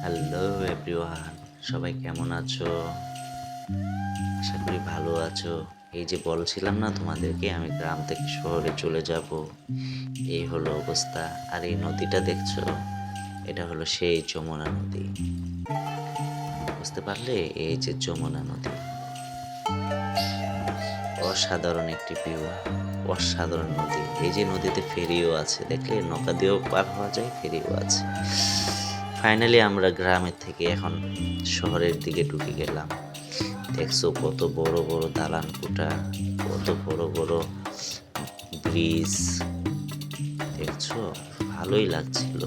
Hello everyone, সবাই কেমন আছো? আশা করি ভালো আছো। এই যে বলছিলাম না তোমাদেরকে, আমি গ্রাম থেকে শহরে চলে যাব, এই হলো অবস্থা। আর এই নদীটা দেখছো, এটা হলো সেই যমুনা নদী। বুঝতে পারলে? এই যে যমুনা নদী, অসাধারণ একটি ভিউ, অসাধারণ নদী। এই যে নদীতে ফেরিও আছে, দেখলে নৌকা দিয়েও পার হওয়া যায়, ফেরিও আছে। ফাইনালি আমরা গ্রামের থেকে এখন শহরের দিকে ঢুকে গেলাম। দেখছো কত বড় বড় দালান কোঠা, কত বড় বড় ব্রিজ। দেখছো, ভালোই লাগছিল,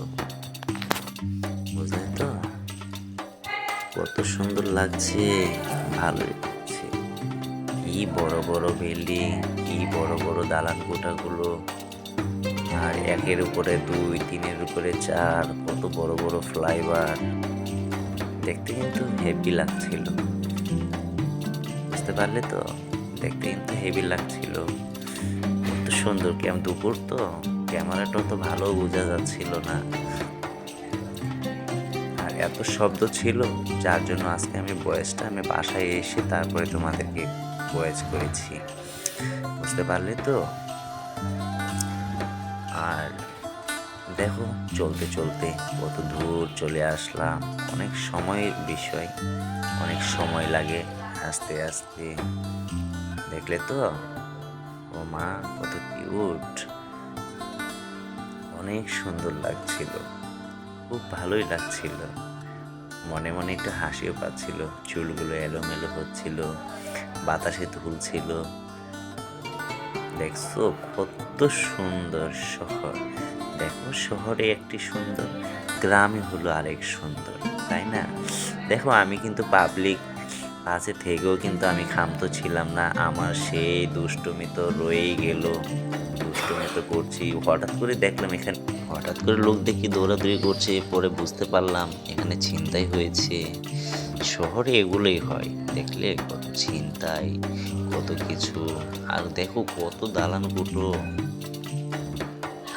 বুঝলে তো? কত সুন্দর লাগছে, ভালোই লাগছে। কি বড় বড় বিল্ডিং, কি বড় বড় দালান কোঠাগুলো, আর একের উপরে দুই, তিনের উপরে চার, কত বড় বড় ফ্লাইওভার। দেখতে কিন্তু হেভি লাগছিল, বুঝতে পারলে তো? দেখতে কিন্তু হেভি লাগছিল, কত সুন্দর। কেমন দুপুর তো, ক্যামেরাটা তো ভালো বোঝা যাচ্ছিল না, আর এত শব্দ ছিল, যার জন্য আজকে আমি বাসায় এসে তারপরে তোমাদেরকে ভয়েস করেছি, বুঝতে পারলে তো? আর দেখো, চলতে চলতে কত দূর চলে আসলাম। অনেক সময়ের বিষয়, অনেক সময় লাগে আস্তে আস্তে। দেখলে তো? ও মা, কত কিউট, অনেক সুন্দর লাগছিল, খুব ভালোই লাগছিল। মনে মনে একটু হাসিও পাচ্ছিল, চুলগুলো এলোমেলো হচ্ছিল, বাতাসে দুলছিল। দেখছো কত সুন্দর শহর। দেখো, শহরে একটি সুন্দর, গ্রামে হলো আরেক সুন্দর, তাই না? দেখো, আমি কিন্তু পাবলিক কাছে থেকেও কিন্তু আমি ক্ষান্ত ছিলাম না। আমার সেই দুষ্টুমি তো রয়েই গেল, দুষ্টুমি তো করছি। হঠাৎ করে দেখলাম এখানে, হঠাৎ করে লোক দেখি দৌড়াদৌড়ি করছে, পরে বুঝতে পারলাম এখানে ছিনতাই হয়েছে। শহরে এগুলোই হয়, দেখলে কত ছিনতাই, কত কিছু। আর দেখো কত দালান কোঠো।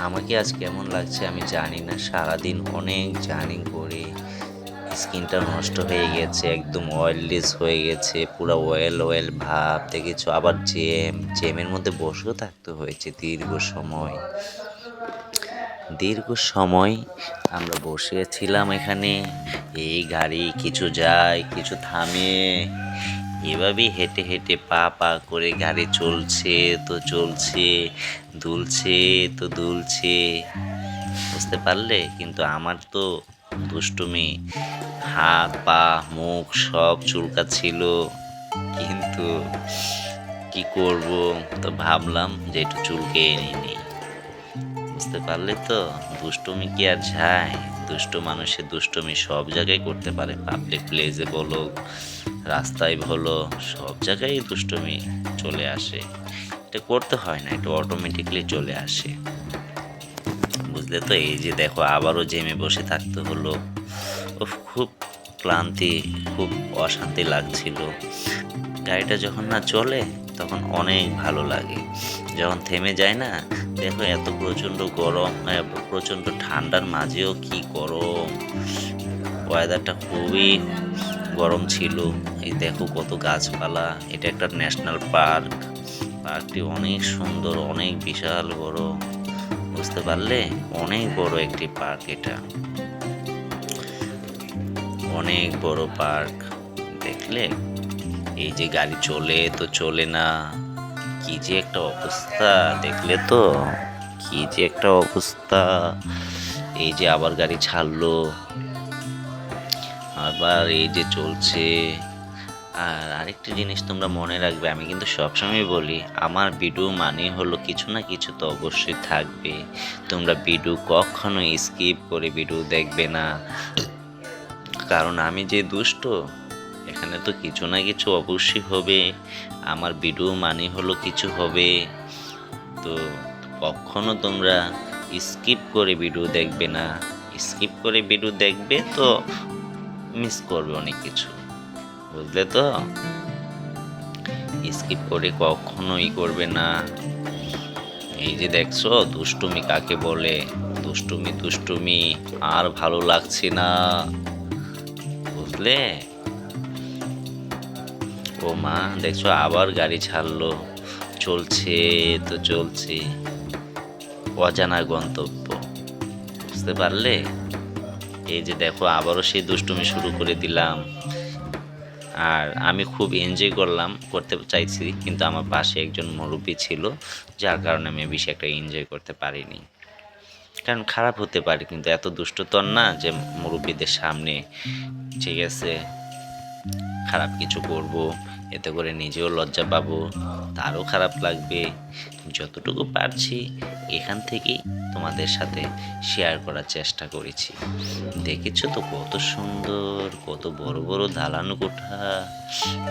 আমাকে আজ কেমন লাগছে আমি জানি না, সারাদিন অনেক জার্নি করে স্কিনটা নষ্ট হয়ে গেছে, একদম অয়েললেস হয়ে গেছে, পুরো অয়েল অয়েল ভাব দেখেছো। আবার জ্যামের মধ্যে বসেও থাকতে হয়েছে দীর্ঘ সময়, দীর্ঘ সময় আমরা বসেছিলাম এখানে। এই গাড়ি কিছু যায়, কিছু থামে, এভাবেই হেঁটে হেঁটে পা পা করে গাড়ি চলছে তো চলছে, দুলছে তো দুলছে, বুঝতে পারলে? কিন্তু আমার তো দুষ্টুমি, হাত পা মুখ সব চুলকাচ্ছিল, কিন্তু কি করব, তো ভাবলাম যে একটু চুলকে এনে নিই, বুঝতে পারলে তো? দুষ্টুমি কি আর যায়? দুষ্ট মানুষের দুষ্টুমি সব জায়গায় করতে পারে, পাবলিক প্লেসে বলো, রাস্তায় বলো, সব জায়গায় দুষ্টুমি চলে আসে। এটা করতে হয় না, এটা অটোমেটিকলি চলে আসে, বুঝলে তো? এই যে দেখো, আবারও জেমে বসে থাকতে হলো। উফ, খুব ক্লান্তি, খুব অশান্তি লাগছিল। গাড়িটা যখন না চলে তখন অনেক ভালো লাগে, যখন থেমে যায় না। দেখো, এত প্রচণ্ড গরম, প্রচণ্ড ঠান্ডার মাঝেও কি গরম, ওয়েদারটা খুবই গরম ছিল। এই দেখো কত গাছপালা, এটা একটা ন্যাশনাল পার্ক। পার্কটি অনেক সুন্দর, অনেক বিশাল বড়, বুঝতে পারলে? অনেক বড় একটি পার্ক এটা, অনেক বড় পার্ক। দেখলে, এই যে গাড়ি চলে তো চলে না, কি যে একটা অবস্থা, দেখলে তো? কি যে একটা অবস্থা। এই যে আবার গাড়ি ছাড়লো, আবার এই যে চলছে। আর আরেকটা জিনিস তোমরা মনে রাখবে, আমি কিন্তু সবসময় বলি, আমার ভিডিও মানে হলো কিছু না কিছু তো অবশ্যই থাকবে। তোমরা ভিডিও কখনো স্কিপ করে ভিডিও দেখবে না, কারণ আমি যে দুষ্ট, এখানে তো কিছু না কিছু অবশ্যই হবে। আমার ভিডিও মানে হলো কিছু হবে, তো কখনো তোমরা স্কিপ করে ভিডিও দেখবে না। স্কিপ করে ভিডিও দেখবে তো মিস করবে অনেক কিছু, বুঝলে তো? স্কিপ করে কখনোই করবে না। এই যে দেখছো, দুষ্টুমি কাকে বলে? দুষ্টুমি দুষ্টুমি আর ভালো লাগছে না, বুঝলে? ও মা, দেখছো আবার গাড়ি ছাড়লো। চলছে তো চলছে, অজানা গন্তব্য। বুঝতে পারলে? এই যে দেখো আবারও সেই দুষ্টুমি শুরু করে দিলাম। আর আমি খুব এনজয় করতে চাইছি, কিন্তু আমার পাশে একজন মুরব্বি ছিল, যার কারণে আমি বেশি একটা এনজয় করতে পারিনি। কারণ খারাপ হতে পারে, কিন্তু এত দুষ্ট তো আর না যে মুরব্বিদের সামনে, ঠিক আছে, খারাপ কিছু করব, এতে করে নিজেও লজ্জা পাবো, তারও খারাপ লাগবে। যতটুকু পারছি এখান থেকেই তোমাদের সাথে শেয়ার করার চেষ্টা করেছি। দেখেছো তো কত সুন্দর, কত বড় বড় দালান কোঠা।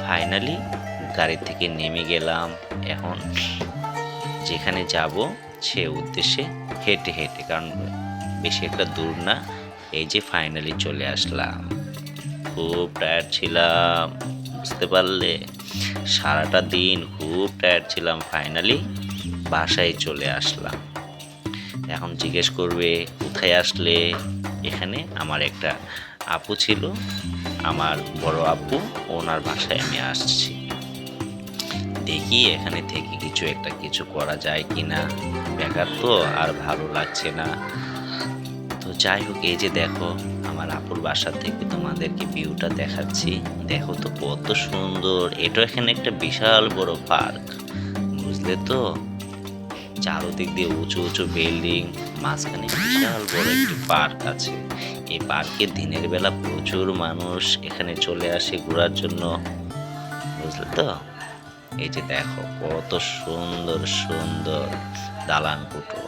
ফাইনালি গাড়ি থেকে নেমে গেলাম। এখন যেখানে যাব সে উদ্দেশ্যে হেঁটে হেঁটে, কারণ বেশি একটা দূর না। এই যে ফাইনালি চলে আসলাম। খুব টায়ার্ড ছিলাম, বুঝতে পারলে? সারাটা দিন খুব টায়ার্ড ছিলাম, ফাইনালি বাসায় চলে আসলাম। এখন জিজ্ঞেস করবে কোথায় আসলে? এখানে আমার একটা আপু ছিল, আমার বড় আপু, ওনার বাসায় আমি আসছি। দেখি এখানে থেকে কিছু করা যায় কিনা, বেকার তো আর ভালো লাগছে না। তো যাই হোক, এই যে দেখো আমার আপুর বাসা থেকে তোমাদেরকে ভিউটা দেখাচ্ছি। দেখো তো কত সুন্দর। এটা এখানে একটা বিশাল বড় পার্ক, বুঝলে তো? চারদিক দিয়ে উঁচু উঁচু বিল্ডিং, মাঝখানে বিশাল বড় একটি পার্ক আছে। এই পার্কে দিনের বেলা প্রচুর মানুষ এখানে চলে আসে ঘোরার জন্য, বুঝলে তো? এই যে দেখো কত সুন্দর সুন্দর দালান কোঠো,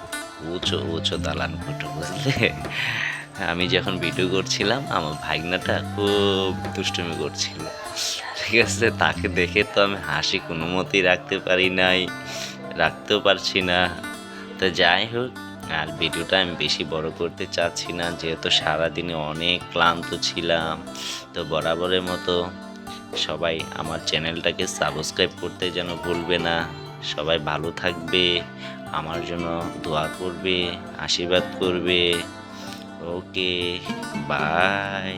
উঁচু উঁচু দালান কোঠো, বুঝলে? আমি যখন ভিডিও করছিলাম আমার ভাগনাটা খুব দুষ্টুমি করছিল, ঠিক আছে? তাকে দেখে তো আমি হাসি কোনো মতেই রাখতেও পারছি না। তো যাই হোক, আর ভিডিওটা আমি বেশি বড় করতে চাচ্ছি না, যেহেতু সারাদিনে অনেক ক্লান্ত ছিলাম। তো বরাবরের মতো সবাই আমার চ্যানেলটাকে সাবস্ক্রাইব করতে যেন ভুলবে না। সবাই ভালো থাকবে, আমার জন্য দোয়া করবে, আশীর্বাদ করবে। ওকে, বাই।